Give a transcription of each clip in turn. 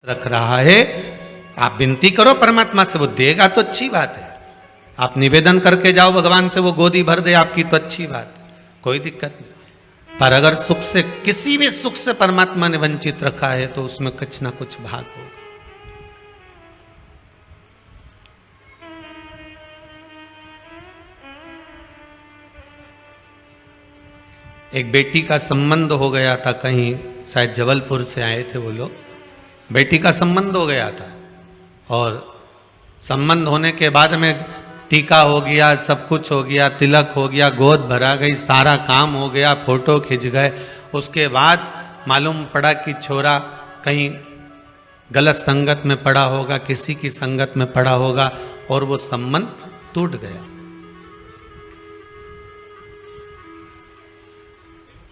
रख रहा है, आप विनती करो परमात्मा से, वो देगा तो अच्छी बात है। आप निवेदन करके जाओ भगवान से, वो गोदी भर दे आपकी तो अच्छी बात है, कोई दिक्कत नहीं। पर अगर सुख से, किसी भी सुख से परमात्मा ने वंचित रखा है तो उसमें कुछ ना कुछ भाग होगा। एक बेटी का संबंध हो गया था, कहीं शायद जबलपुर से आए थे वो लोग, बेटी का संबंध हो गया था और संबंध होने के बाद में टीका हो गया, सब कुछ हो गया, तिलक हो गया, गोद भरा गई, सारा काम हो गया, फोटो खिंच गए। उसके बाद मालूम पड़ा कि छोरा कहीं गलत संगत में पड़ा होगा, किसी की संगत में पड़ा होगा और वो संबंध टूट गया।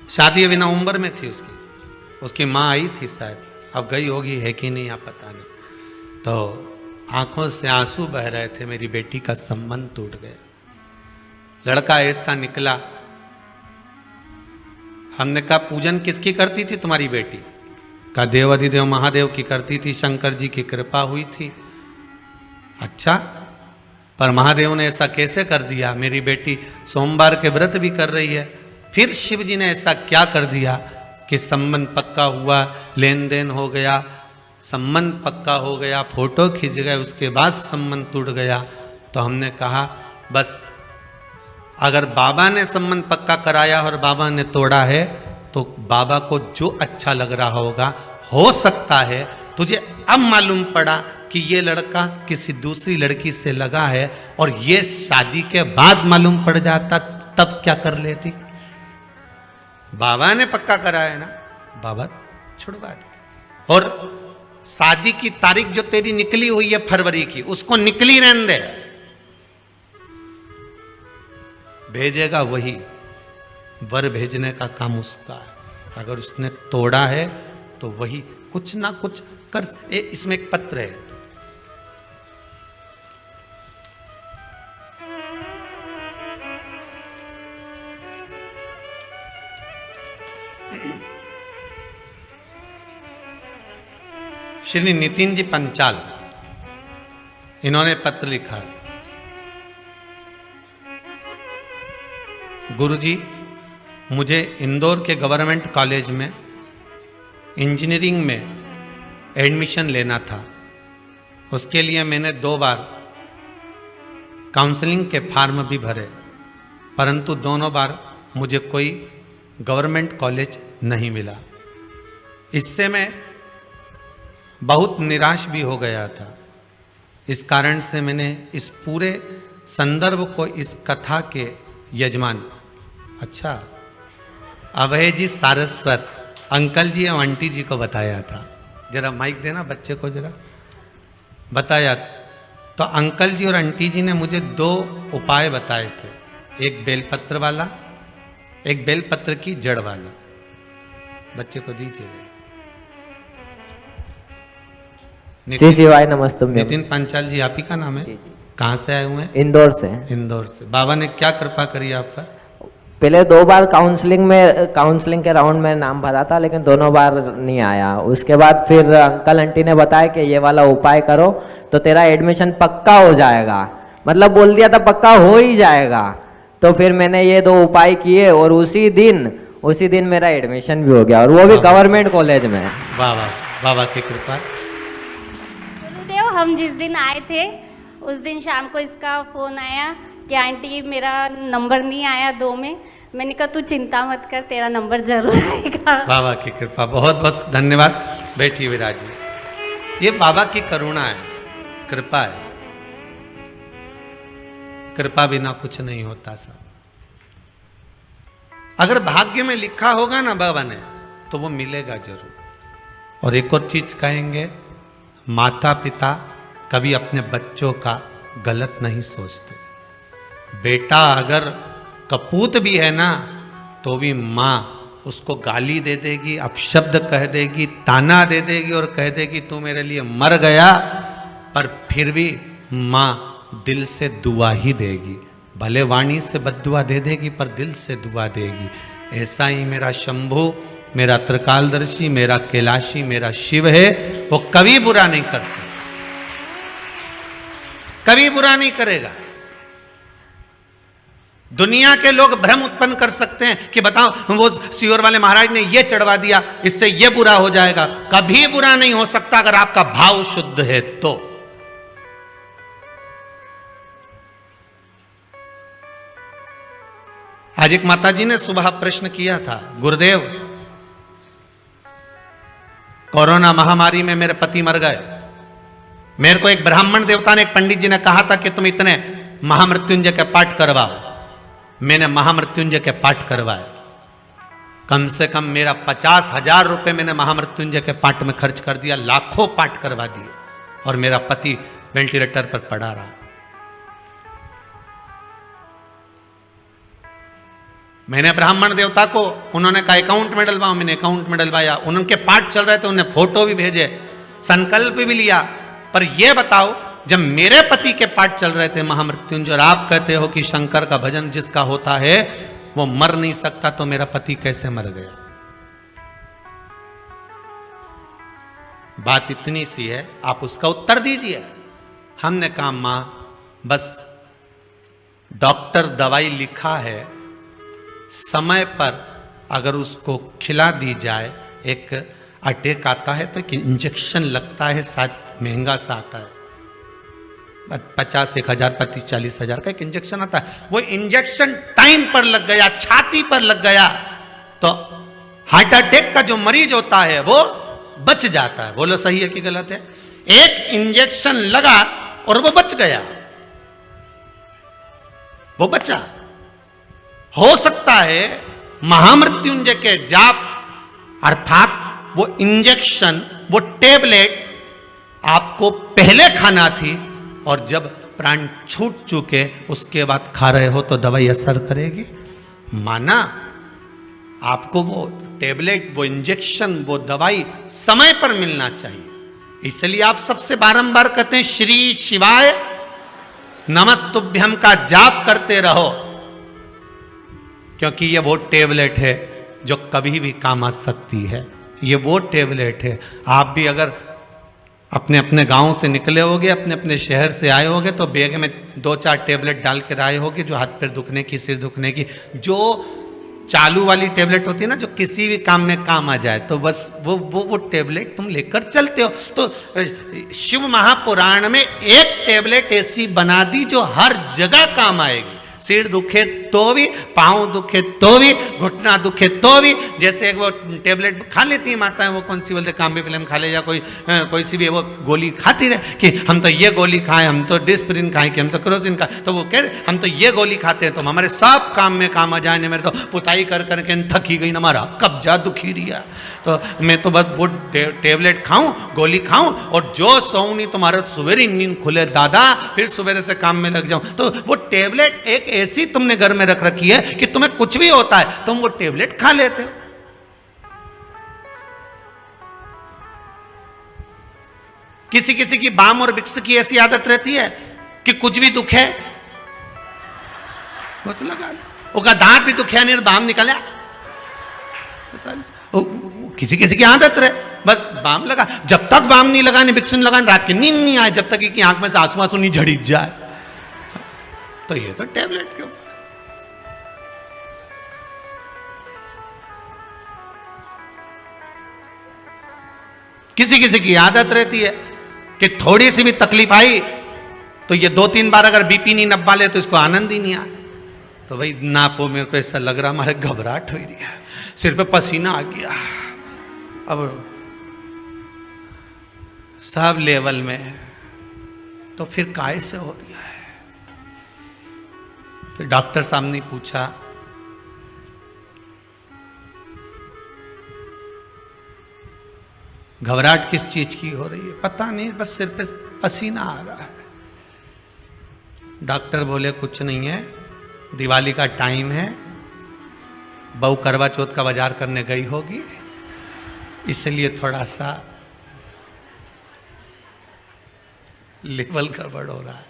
शादी अभी ना उम्र में थी उसकी माँ आई थी शायद, अब गई होगी है कि नहीं आप पता नहीं। तो आंखों से आंसू बह रहे थे, मेरी बेटी का संबंध टूट गया। लड़का ऐसा निकला, हमने कहा पूजन किसकी करती थी तुम्हारी बेटी? कहा देव अधिदेव महादेव की करती थी, शंकर जी की कृपा हुई थी। अच्छा, पर महादेव ने ऐसा कैसे कर दिया? मेरी बेटी सोमवार के व्रत भी कर रही है, फिर शिव जी ने ऐसा क्या कर दिया कि संबंध पक्का हुआ, लेन देन हो गया, संबंध पक्का हो गया, फोटो खींच गए, उसके बाद संबंध टूट गया। तो हमने कहा बस अगर बाबा ने संबंध पक्का कराया और बाबा ने तोड़ा है तो बाबा को जो अच्छा लग रहा होगा, हो सकता है तुझे अब मालूम पड़ा कि ये लड़का किसी दूसरी लड़की से लगा है और ये शादी के बाद मालूम पड़ जाता, तब क्या कर लेती? बाबा ने पक्का कराया ना, बाबा छुड़वा दे। और शादी की तारीख जो तेरी निकली हुई है फरवरी की, उसको निकली रहने दे, भेजेगा वही, वर भेजने का काम उसका है। अगर उसने तोड़ा है तो वही कुछ ना कुछ कर। इसमें एक पत्र है, श्री नितिन जी पंचाल, इन्होंने पत्र लिखा है। गुरुजी, मुझे इंदौर के गवर्नमेंट कॉलेज में इंजीनियरिंग में एडमिशन लेना था। उसके लिए मैंने 2 बार काउंसलिंग के फॉर्म भी भरे, परंतु दोनों बार मुझे कोई गवर्नमेंट कॉलेज नहीं मिला। इससे मैं बहुत निराश भी हो गया था। इस कारण से मैंने इस पूरे संदर्भ को इस कथा के यजमान, अच्छा, अभय जी सारस्वत अंकल जी और आंटी जी को बताया था। जरा माइक देना बच्चे को, जरा बताया। तो अंकल जी और आंटी जी ने मुझे 2 उपाय बताए थे, एक बेलपत्र वाला, एक बेलपत्र की जड़ वाला। बच्चे को दीजिए। श्री शिवाय नमस्ते। नितिन पंचाल जी आप ही का नाम है? कहाँ से आए हुए हैं? इंदौर से। इंदौर से। बाबा ने क्या कृपा करी आप पर? पहले 2 बार काउंसलिंग के राउंड में नाम भरा था, लेकिन दोनों बार नहीं आया। उसके बाद फिर अंकल आंटी ने बताया कि ये वाला उपाय करो तो तेरा एडमिशन पक्का हो जाएगा, मतलब बोल दिया था पक्का हो ही जाएगा। तो फिर मैंने ये 2 उपाय किए और उसी दिन मेरा एडमिशन भी हो गया, और वो भी गवर्नमेंट कॉलेज में। वाह वाह, बाबा की कृपा। हम जिस दिन आए थे उस दिन शाम को इसका फ़ोन आया कि आंटी मेरा नंबर नहीं आया 2 में। मैंने कहा तू चिंता मत कर, तेरा नंबर जरूर आएगा। बाबा की कृपा, बहुत बहुत धन्यवाद। बैठिए विराजी। ये बाबा की करुणा है, कृपा है। कृपा बिना कुछ नहीं होता साहब। अगर भाग्य में लिखा होगा ना बाबा ने, तो वो मिलेगा जरूर। और एक और चीज कहेंगे, माता पिता कभी अपने बच्चों का गलत नहीं सोचते। बेटा अगर कपूत भी है ना, तो भी माँ उसको गाली दे देगी, अपशब्द कह देगी, ताना दे देगी और कह देगी तू मेरे लिए मर गया, पर फिर भी माँ दिल से दुआ ही देगी। भले वाणी से बद्दुआ दे देगी पर दिल से दुआ देगी। ऐसा ही मेरा शंभू मेरा त्रिकालदर्शी, मेरा कैलाशी, मेरा शिव है, वो कभी बुरा नहीं कर सकता, कभी बुरा नहीं करेगा। दुनिया के लोग भ्रम उत्पन्न कर सकते हैं कि बताओ वो सियोर वाले महाराज ने ये चढ़वा दिया, इससे ये बुरा हो जाएगा। कभी बुरा नहीं हो सकता अगर आपका भाव शुद्ध है तो। आज एक माताजी ने सुबह प्रश्न किया था, गुरुदेव कोरोना महामारी में मेरे पति मर गए, मेरे को एक ब्राह्मण देवता ने, एक पंडित जी ने कहा था कि तुम इतने महामृत्युंजय के पाठ करवाओ। मैंने महामृत्युंजय के पाठ करवाए, कम से कम मेरा 50,000 रुपए मैंने महामृत्युंजय के पाठ में खर्च कर दिया, लाखों पाठ करवा दिए, और मेरा पति वेंटिलेटर पर पड़ा रहा। मैंने ब्राह्मण देवता को, उन्होंने कहा अकाउंट में डलवाओ, मैंने अकाउंट में डलवाया, उनके पाठ चल रहे थे, उन्हें फोटो भी भेजे, संकल्प भी लिया। पर यह बताओ, जब मेरे पति के पाठ चल रहे थे महामृत्युंजय, और आप कहते हो कि शंकर का भजन जिसका होता है वो मर नहीं सकता, तो मेरा पति कैसे मर गया? बात इतनी सी है, आप उसका उत्तर दीजिए। हमने कहा मां, बस डॉक्टर दवाई लिखा है, समय पर अगर उसको खिला दी जाए, एक अटैक आता है तो एक इंजेक्शन लगता है, शायद महंगा सा आता है, 50, 1,000, 35, 40,000 का एक इंजेक्शन आता है। वो इंजेक्शन टाइम पर लग गया, छाती पर लग गया, तो हार्ट अटैक का जो मरीज होता है वो बच जाता है। बोलो सही है कि गलत है? एक इंजेक्शन लगा और वो बच गया, वो बचा। हो सकता है महामृत्युंजय के जाप, अर्थात वो इंजेक्शन, वो टेबलेट आपको पहले खाना थी, और जब प्राण छूट चुके उसके बाद खा रहे हो तो दवाई असर करेगी। माना आपको वो टेबलेट, वो इंजेक्शन, वो दवाई समय पर मिलना चाहिए। इसलिए आप सबसे बारंबार कहते हैं श्री शिवाय नमस्तुभ्यम का जाप करते रहो, क्योंकि ये वो टेबलेट है जो कभी भी काम आ सकती है। ये वो टेबलेट है। आप भी अगर अपने अपने गांव से निकले होगे, अपने अपने शहर से आए होगे, तो बैग में 2-4 टेबलेट डाल कर आए होगे, जो हाथ पैर दुखने की, सिर दुखने की, जो चालू वाली टेबलेट होती है ना, जो किसी भी काम में काम आ जाए, तो बस वो टेबलेट तुम लेकर चलते हो। तो शिव महापुराण में एक टेबलेट ऐसी बना दी जो हर जगह काम आएगी। सिर दुखे तो भी, पाँव दुखे तो भी, घुटना दुखे तो भी। जैसे एक वो टेबलेट खा लेती है माताएं, वो कौन सी बोलते, काम्बी फिल्म खा ले, या कोई सी भी वो गोली खाती रहे कि हम तो ये गोली खाएं, हम तो डिस्प्रिन खाएं, कि हम तो क्रोसिन खाएं, तो वो कह हम तो ये गोली खाते हैं तो हमारे सब काम में काम आ जाए। मेरे तो पुताई कर करके थकी गई ना, हमारा कब्जा दुखी रिया, तो मैं तो बस वो टेबलेट खाऊं, गोली खाऊं, और जो सोऊं नहीं तुम्हारा सवेरे नींद खुले दादा, फिर सवेरे से काम में लग जाऊं। तो वो टेबलेट एक ऐसी तुमने घर में रख रखी है कि तुम्हें कुछ भी होता है तुम वो टेबलेट खा लेते हो। किसी किसी की बाम और विक्स की ऐसी आदत रहती है कि कुछ भी दुख है वो तो लगा लो, उसका दांत भी दुखिया नहीं, बाम निकाले। किसी किसी की आदत रहे, बस बाम लगा, जब तक बाम नहीं लगाने, विक्स नहीं लगाने, रात की नींद नहीं आए, जब तक कि आंख में से आंसू आंसू नहीं झड़क जाए। तो ये तो टेबलेट के ऊपर। किसी किसी की आदत रहती है कि थोड़ी सी भी तकलीफ आई तो ये 2-3 बार अगर बीपी नहीं नपा ले तो इसको आनंद ही नहीं आए। तो भाई नापो, मेरे को ऐसा लग रहा हमारे घबराहट हो रही है, सिर पे पसीना आ गया। अब सब लेवल में, तो फिर काय से हो रही है? फिर डॉक्टर साहब ने पूछा, घबराहट किस चीज की हो रही है? पता नहीं, बस सिर पे पसीना आ रहा है। डॉक्टर बोले कुछ नहीं है, दिवाली का टाइम है, बहू करवा चौथ का बाजार करने गई होगी, इसलिए थोड़ा सा लेवल गड़बड़ हो रहा है।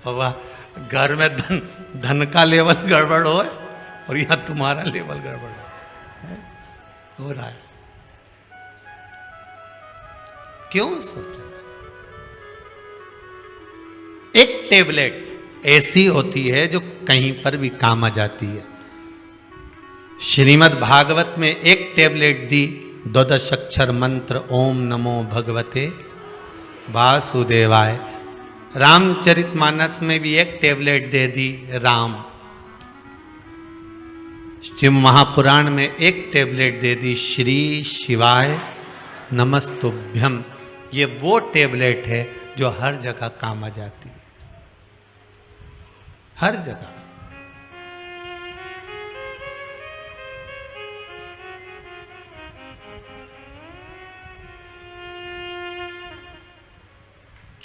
वाह, घर में धन का लेवल गड़बड़ हो और यहां तुम्हारा लेवल गड़बड़ है, हो रहा है। क्यों सोचा? एक टेबलेट ऐसी होती है जो कहीं पर भी काम आ जाती है। श्रीमद् भागवत में एक टेबलेट दी, 12 अक्षर मंत्र ओम नमो भगवते वासुदेवाय। रामचरितमानस में भी एक टेबलेट दे दी, राम। शिव महापुराण में एक टेबलेट दे दी, श्री शिवाय नमस्तुभ्यम। ये वो टेबलेट है जो हर जगह काम आ जाती है, हर जगह।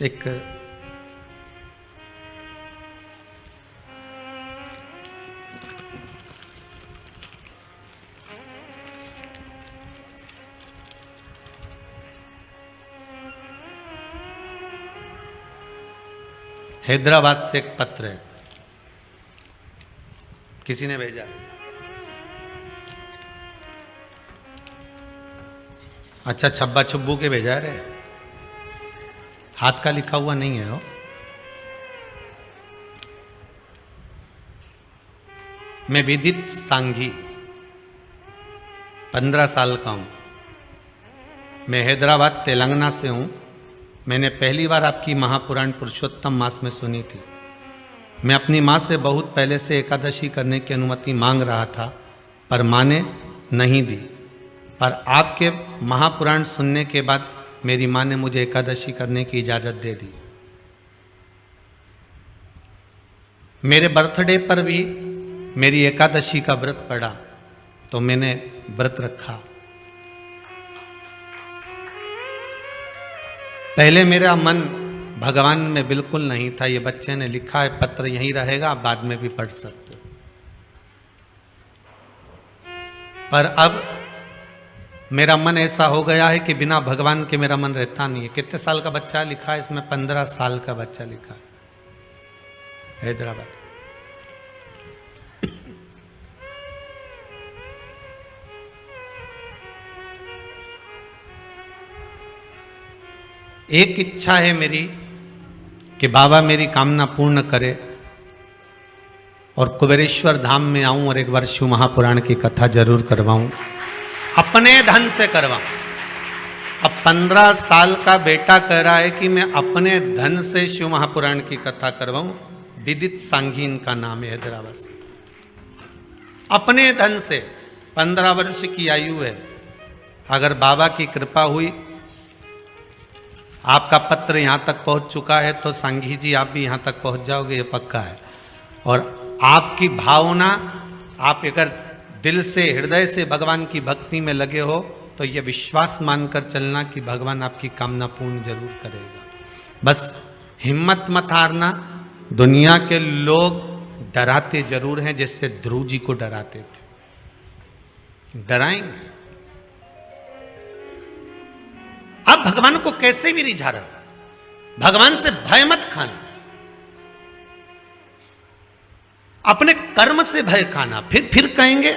एक हैदराबाद से एक पत्र है, किसी ने भेजा। अच्छा, छब्बा छुब्बू के भेजा रे, हाथ का लिखा हुआ नहीं है वो। मैं विदित सांघी, 15 साल का हूं। मैं हैदराबाद तेलंगाना से हूं। मैंने पहली बार आपकी महापुराण पुरुषोत्तम मास में सुनी थी। मैं अपनी माँ से बहुत पहले से एकादशी करने की अनुमति मांग रहा था, पर माँ ने नहीं दी। पर आपके महापुराण सुनने के बाद मेरी माँ ने मुझे एकादशी करने की इजाज़त दे दी। मेरे बर्थडे पर भी मेरी एकादशी का व्रत पड़ा, तो मैंने व्रत रखा। पहले मेरा मन भगवान में बिल्कुल नहीं था। ये बच्चे ने लिखा है, पत्र यहीं रहेगा, आप बाद में भी पढ़ सकते हो। पर अब मेरा मन ऐसा हो गया है कि बिना भगवान के मेरा मन रहता नहीं है। कितने साल का बच्चा लिखा है इसमें? 15 साल का बच्चा लिखा है, हैदराबाद। एक इच्छा है मेरी कि बाबा मेरी कामना पूर्ण करे और कुबेरेश्वर धाम में आऊं और एक बार शिव महापुराण की कथा जरूर करवाऊं, अपने धन से करवाऊं। अब 15 साल का बेटा कह रहा है कि मैं अपने धन से शिव महापुराण की कथा करवाऊं। विदित सांघी इनका नाम है, हैदराबाद से। अपने धन से, 15 वर्ष की आयु है। अगर बाबा की कृपा हुई, आपका पत्र यहाँ तक पहुँच चुका है, तो सांघी जी आप भी यहाँ तक पहुँच जाओगे, ये पक्का है। और आपकी भावना, आप अगर दिल से हृदय से भगवान की भक्ति में लगे हो, तो ये विश्वास मानकर चलना कि भगवान आपकी कामना पूर्ण जरूर करेगा। बस हिम्मत मत हारना। दुनिया के लोग डराते जरूर हैं, जैसे ध्रुव जी को डराते थे, डराएंगे। आप भगवान को कैसे भी रिझा रहे हो, भगवान से भय मत खाना, अपने कर्म से भय खाना। फिर कहेंगे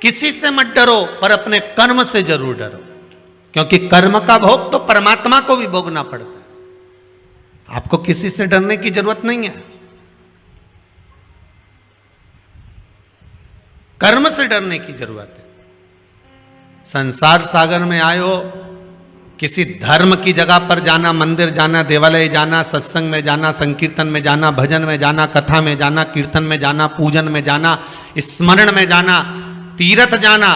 किसी से मत डरो, पर अपने कर्म से जरूर डरो, क्योंकि कर्म का भोग तो परमात्मा को भी भोगना पड़ता है। आपको किसी से डरने की जरूरत नहीं है, कर्म से डरने की जरूरत है। संसार सागर में आए हो, किसी धर्म की जगह पर जाना, मंदिर जाना, देवालय जाना, सत्संग में जाना, संकीर्तन में जाना, भजन में जाना, कथा में जाना, कीर्तन में जाना, पूजन में जाना, स्मरण में जाना, तीर्थ जाना,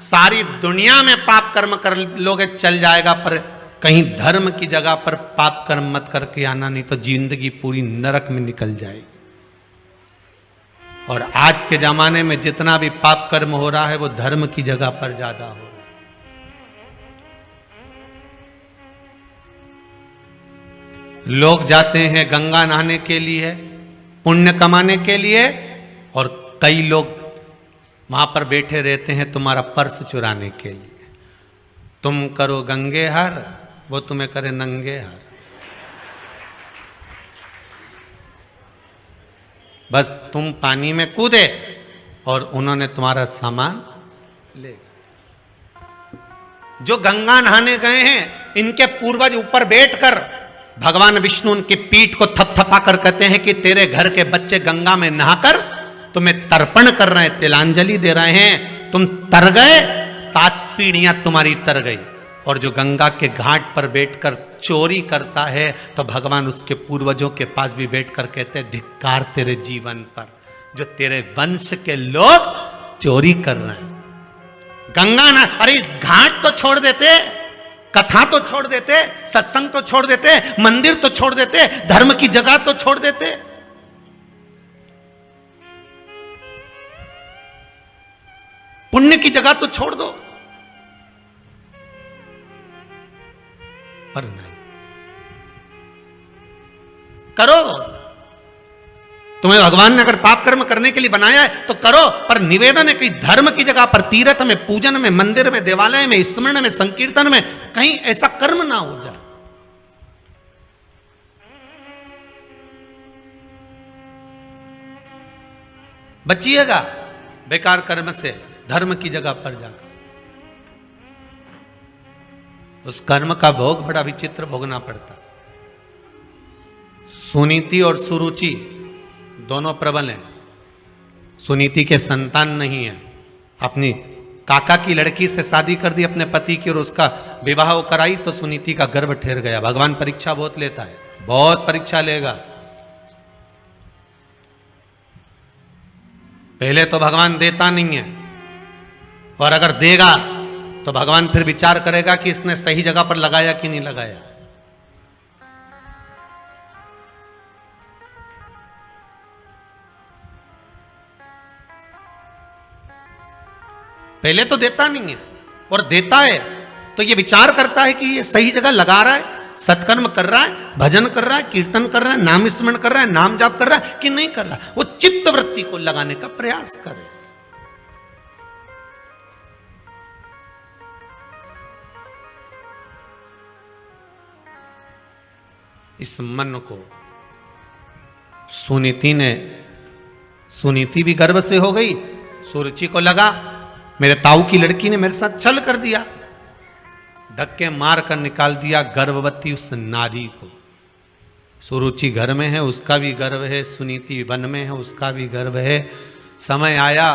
सारी दुनिया में पाप कर्म कर लोगे चल जाएगा, पर कहीं धर्म की जगह पर पाप कर्म मत करके आना, नहीं तो जिंदगी पूरी नरक में निकल जाएगी। और आज के जमाने में जितना भी पाप कर्म हो रहा है, वो धर्म की जगह पर ज्यादा हो रहा है। लोग जाते हैं गंगा नहाने के लिए, पुण्य कमाने के लिए, और कई लोग वहां पर बैठे रहते हैं तुम्हारा पर्स चुराने के लिए। तुम करो गंगे हर, वो तुम्हें करे नंगे हर। बस तुम पानी में कूदे और उन्होंने तुम्हारा सामान ले गए। जो गंगा नहाने गए हैं, इनके पूर्वज ऊपर बैठकर भगवान विष्णु उनकी पीठ को थपथपा कर कहते हैं कि तेरे घर के बच्चे गंगा में नहाकर तुम्हें तर्पण कर रहे हैं, तिलांजलि दे रहे हैं। तुम तर गए, 7 पीढ़ियां तुम्हारी तर गई। और जो गंगा के घाट पर बैठकर चोरी करता है, तो भगवान उसके पूर्वजों के पास भी बैठकर कहते हैं धिक्कार तेरे जीवन पर, जो तेरे वंश के लोग चोरी कर रहे हैं। गंगा ना, अरे घाट तो छोड़ देते, कथा तो छोड़ देते, सत्संग तो छोड़ देते, मंदिर तो छोड़ देते, धर्म की जगह तो छोड़ देते। पुण्य की जगह तो छोड़ दो, पर नहीं। करो, तुम्हें भगवान ने अगर पाप कर्म करने के लिए बनाया है तो करो, पर निवेदन है कि धर्म की जगह पर, तीर्थ में, पूजन में, मंदिर में, देवालय में, स्मरण में, संकीर्तन में कहीं ऐसा कर्म ना हो जाए। बचिएगा बेकार कर्म से, धर्म की जगह पर जाकर। उस कर्म का भोग बड़ा विचित्र भोगना पड़ता। सुनीति और सुरुचि दोनों प्रबल हैं। सुनीति के संतान नहीं है, अपनी काका की लड़की से शादी कर दी अपने पति की और उसका विवाह कराई, तो सुनीति का गर्भ ठहर गया। भगवान परीक्षा बहुत लेता है, बहुत परीक्षा लेगा। पहले तो भगवान देता नहीं है, और अगर देगा तो भगवान फिर विचार करेगा कि इसने सही जगह पर लगाया कि नहीं लगाया। पहले तो देता नहीं है, और देता है तो ये विचार करता है कि ये सही जगह लगा रहा है, सत्कर्म कर रहा है, भजन कर रहा है, कीर्तन कर रहा है, नाम स्मरण कर रहा है, नाम जाप कर रहा है कि नहीं कर रहा है। वो चित्त वृत्ति को लगाने का प्रयास करे। इस मन को सुनीति भी गर्व से हो गई। सुरुचि को लगा मेरे ताऊ की लड़की ने मेरे साथ छल कर दिया, धक्के मार कर निकाल दिया गर्भवती उस नारी को। सुरुचि घर में है, उसका भी गर्व है, सुनीति वन में है, उसका भी गर्व है। समय आया,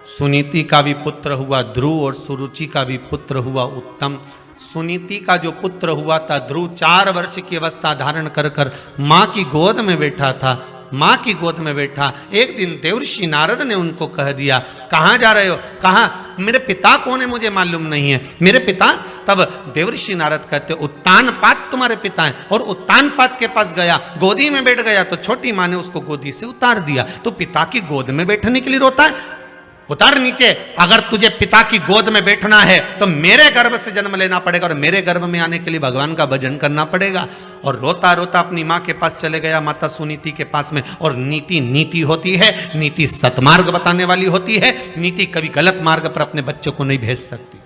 सुनीति का भी पुत्र हुआ ध्रुव और सुरुचि का भी पुत्र हुआ उत्तम। सुनीति का जो पुत्र हुआ था ध्रुव 4 वर्ष की अवस्था धारण कर कर माँ की गोद में बैठा था। माँ की गोद में बैठा, एक दिन देवर्षि नारद ने उनको कह दिया, कहाँ जा रहे हो? कहा मेरे पिता कौन है मुझे मालूम नहीं है। मेरे पिता? तब देवर्षि नारद कहते उत्तानपाद तुम्हारे पिता हैं। और उत्तानपाद के पास गया, गोदी में बैठ गया तो छोटी माँ ने उसको गोदी से उतार दिया। तो पिता की गोद में बैठने के लिए रोता है? उतार नीचे। अगर तुझे पिता की गोद में बैठना है तो मेरे गर्भ से जन्म लेना पड़ेगा, और मेरे गर्भ में आने के लिए भगवान का भजन करना पड़ेगा। और रोता रोता अपनी माँ के पास चले गया, माता सुनीति के पास में। और नीति नीति होती है, नीति सतमार्ग बताने वाली होती है। नीति कभी गलत मार्ग पर अपने बच्चों को नहीं भेज सकती।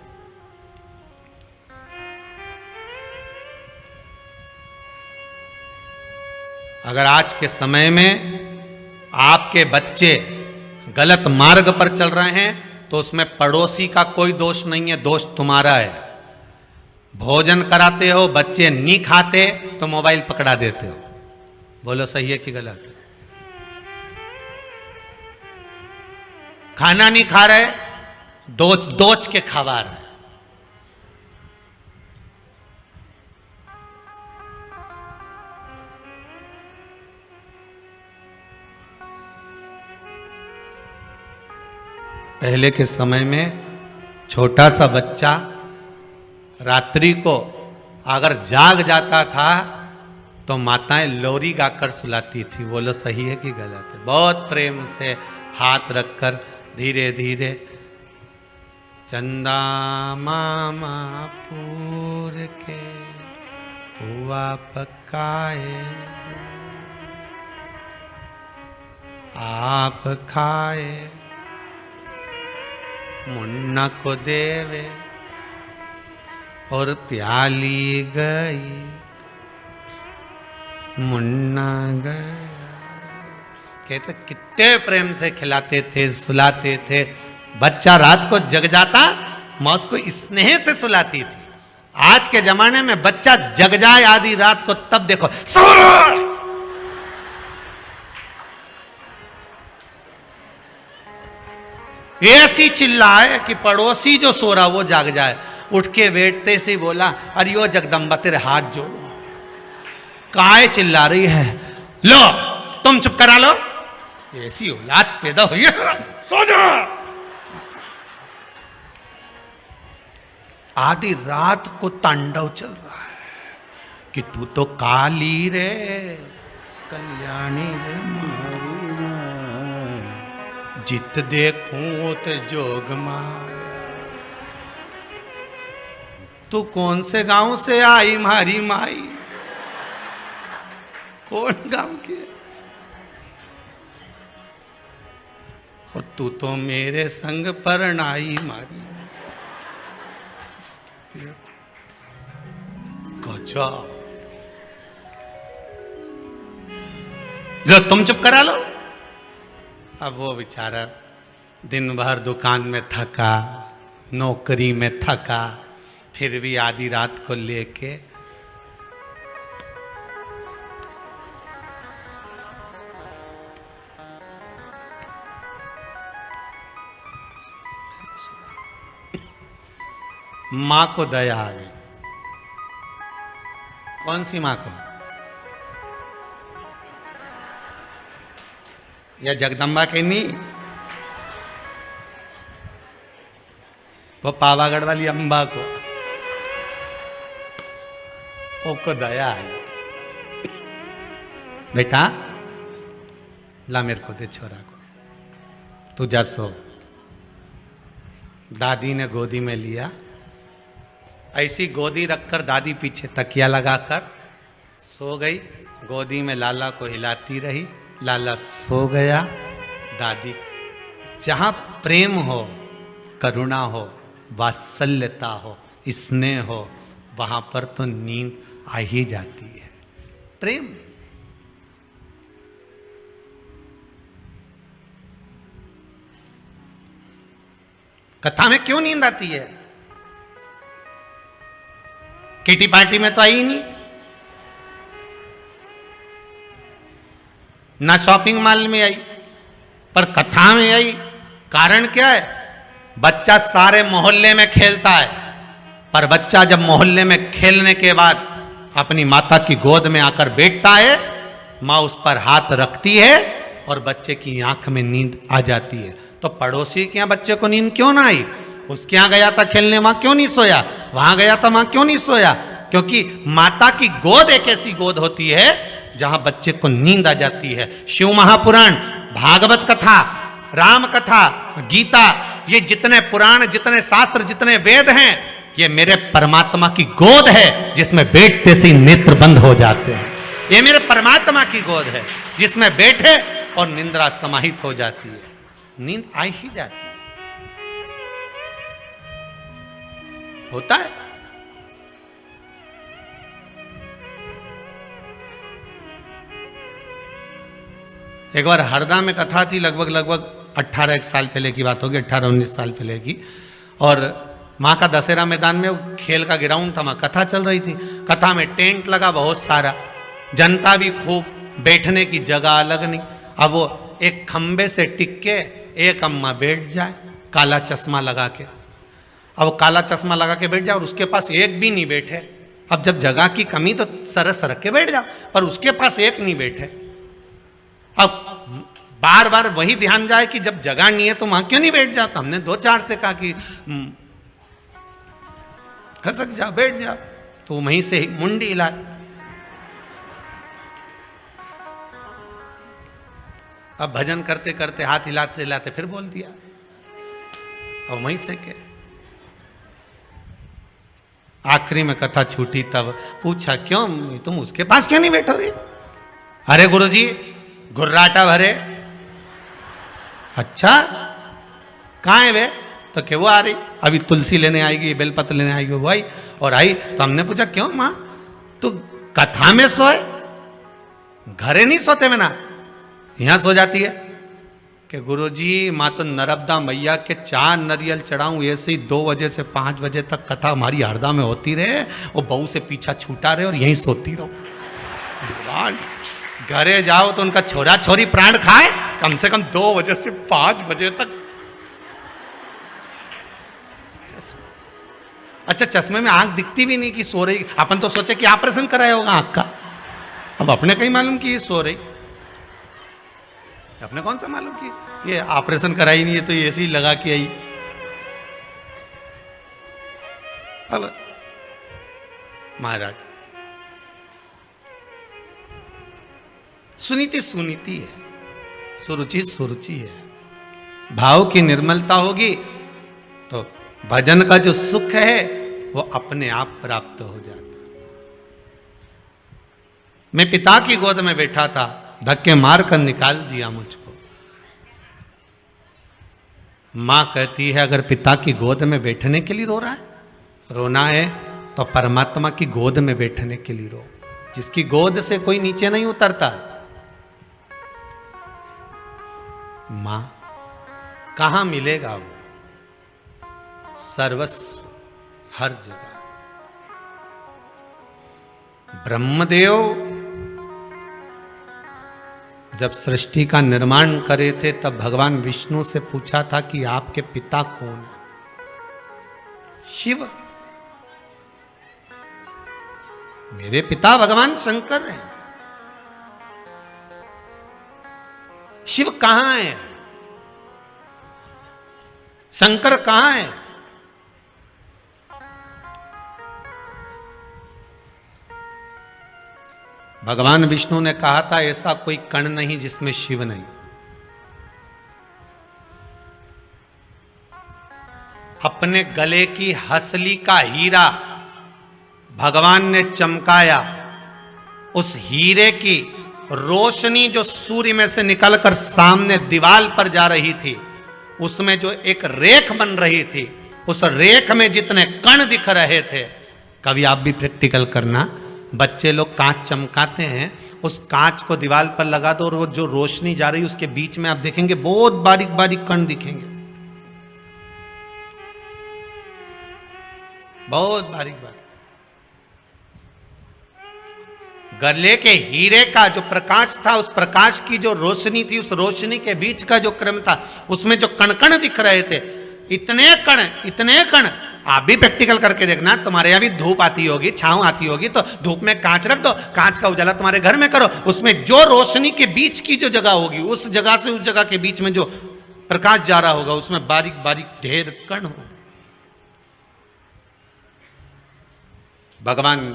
अगर आज के समय में आपके बच्चे गलत मार्ग पर चल रहे हैं तो उसमें पड़ोसी का कोई दोष नहीं है, दोष तुम्हारा है। भोजन कराते हो, बच्चे नहीं खाते तो मोबाइल पकड़ा देते हो। बोलो सही है कि गलत है? खाना नहीं खा रहे, दोच दोच के खवा रहे। पहले के समय में छोटा सा बच्चा रात्रि को अगर जाग जाता था तो माताएं लोरी गाकर सुलाती थी। बोलो सही है कि गलत है? बहुत प्रेम से हाथ रखकर धीरे धीरे चंदा मामा पूर के पुआ पकाए आप खाए मुन्ना को देवे और प्याली गई मुन्ना गया कहते कितने प्रेम से खिलाते थे, सुलाते थे। बच्चा रात को जग जाता, माँ उसको स्नेह से सुलाती थी। आज के जमाने में बच्चा जग जाए आधी रात को, तब देखो ऐसी चिल्लाए कि पड़ोसी जो सो रहा वो जाग जाए। उठ के बैठते से बोला, अरे ओ जगदम्बा तेरे हाथ जोड़ो, काय चिल्ला रही है, लो तुम चुप करा लो। ऐसी औलाद पैदा हुई है, सो जा। आधी रात को तांडव चल रहा है कि तू तो काली रे कल्याणी रे जित देखूं ते जोग माया। तू कौन से गांव से आई मारी माई? कौन गांव की है? और तू तो मेरे संग परनाई मारी। गजब। लो तुम चुप करा लो। अब वो बेचारा दिन भर दुकान में थका, नौकरी में थका, फिर भी आधी रात को लेके मां को दया आ गई। कौन सी मां को? या जगदम्बा के नहीं, वो पावागढ़ वाली अंबा को, वो दया आ गई। बेटा ला मेरे को दे छोरा को, तू जा सो। दादी ने गोदी में लिया, ऐसी गोदी रखकर दादी पीछे तकिया लगाकर सो गई। गोदी में लाला को हिलाती रही, लाला सो गया। दादी, जहां प्रेम हो, करुणा हो, वात्सल्यता हो, स्नेह हो, वहां पर तो नींद आ ही जाती है। प्रेम। कथा में क्यों नींद आती है? किटी पार्टी में तो आई ही नहीं, ना शॉपिंग मॉल में आई, पर कथा में आई। कारण क्या है? बच्चा सारे मोहल्ले में खेलता है, पर बच्चा जब मोहल्ले में खेलने के बाद अपनी माता की गोद में आकर बैठता है, माँ उस पर हाथ रखती है और बच्चे की आंख में नींद आ जाती है। तो पड़ोसी के यहाँ बच्चे को नींद क्यों ना आई? उसके यहाँ गया था खेलने, वहां क्यों नहीं सोया? वहां गया था, वहां क्यों नहीं सोया? क्योंकि माता की गोद एक ऐसी गोद होती है जहां बच्चे को नींद आ जाती है। शिव महापुराण, भागवत कथा, राम कथा, गीता, ये जितने पुराण, जितने शास्त्र, जितने वेद हैं, ये मेरे परमात्मा की गोद है जिसमें बैठते से नेत्र बंद हो जाते हैं। ये मेरे परमात्मा की गोद है जिसमें बैठे और निंद्रा समाहित हो जाती है, नींद आ ही जाती है। होता है। एक बार हरदा में कथा थी, लगभग 18 साल पहले की बात होगी, 18-19 साल पहले की। और वहाँ का दशहरा मैदान में खेल का ग्राउंड था, वहाँ कथा चल रही थी। कथा में टेंट लगा बहुत सारा, जनता भी खूब, बैठने की जगह अलग नहीं। अब वो एक खंबे से टिक के एक अम्मा बैठ जाए काला चश्मा लगा के। अब काला चश्मा लगा के बैठ जाए और उसके पास एक भी नहीं बैठे। अब जब जगह की कमी तो सरक सरक के बैठ जाओ, पर उसके पास एक नहीं बैठे। अब बार बार वही ध्यान जाए कि जब जगह नहीं है तो वहां क्यों नहीं बैठ जाता। हमने 2-4 से कहा कि खसक जा, बैठ जा, तो वहीं से ही मुंडी हिला। अब भजन करते करते हाथ हिलाते हिलाते फिर बोल दिया, और वहीं से क्या। आखिरी में कथा छूटी तब पूछा, क्यों तुम उसके पास क्यों नहीं बैठोगे? अरे गुरुजी गुर्राटा भरे। अच्छा कहाँ है वे? तो क्या वो आ रही, अभी तुलसी लेने आएगी, बेलपत्र लेने आएगी। वो आई, और आई तो हमने पूछा, क्यों माँ तू कथा में सोए, घरे नहीं सोते में ना? यहां सो जाती है कि गुरुजी माँ तो नर्मदा मैया के 4 नरियल चढ़ाऊं, ऐसे ही 2 बजे से 5 बजे तक कथा हमारी हरदा में होती रहे और बहू से पीछा छूटा रहे और यहीं सोती रहो। घरे जाओ तो उनका छोरा छोरी प्राण खाए, कम से कम 2 बजे से 5 बजे तक। अच्छा, चश्मे में आंख दिखती भी नहीं कि सो रही। अपन तो सोचे कि ऑपरेशन कराया होगा आंख का, अब अपने कहीं मालूम कि ये सो रही। अपने कौन सा मालूम कि ये ऑपरेशन कराई नहीं है, तो ये ऐसे ही लगा के आई। अब महाराज सुनीति सुनीति है, सुरुचि सुरुचि है। भाव की निर्मलता होगी तो भजन का जो सुख है वो अपने आप प्राप्त हो जाता। मैं पिता की गोद में बैठा था, धक्के मार कर निकाल दिया मुझको। मां कहती है अगर पिता की गोद में बैठने के लिए रो रहा है, रोना है तो परमात्मा की गोद में बैठने के लिए रो, जिसकी गोद से कोई नीचे नहीं उतरता। मां कहां मिलेगा वो? सर्वस्व, हर जगह। ब्रह्मदेव जब सृष्टि का निर्माण करे थे तब भगवान विष्णु से पूछा था कि आपके पिता कौन है? शिव। मेरे पिता भगवान शंकर हैं। शिव कहां है? शंकर कहां है? भगवान विष्णु ने कहा था ऐसा कोई कण नहीं जिसमें शिव नहीं। अपने गले की हसली का हीरा भगवान ने चमकाया। उस हीरे की रोशनी जो सूर्य में से निकलकर सामने दीवार पर जा रही थी, उसमें जो एक रेख बन रही थी, उस रेख में जितने कण दिख रहे थे, कभी आप भी प्रैक्टिकल करना। बच्चे लोग कांच चमकाते हैं, उस कांच को दीवार पर लगा दो और वो जो रोशनी जा रही है उसके बीच में आप देखेंगे बहुत बारीक बारीक कण दिखेंगे, बहुत बारीक बारीक। गले के हीरे का जो प्रकाश था, उस प्रकाश की जो रोशनी थी, उस रोशनी के बीच का जो क्रम था, उसमें जो कण कण दिख रहे थे, इतने कण। आप भी प्रैक्टिकल करके देखना। तुम्हारे यहां भी धूप आती होगी, छांव आती होगी, तो धूप में कांच रख दो, कांच का उजाला तुम्हारे घर में करो, उसमें जो रोशनी के बीच की जो जगह होगी, उस जगह से उस जगह के बीच में जो प्रकाश जा रहा होगा, उसमें बारीक बारीक ढेर कण हो। भगवान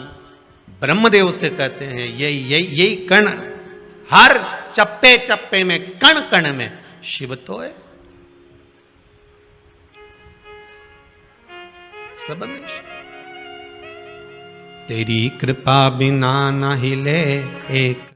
ब्रह्मदेव से कहते हैं यही कण, हर चप्पे चप्पे में, कण कण में शिव तो है। सब में तेरी कृपा बिना न हिले एक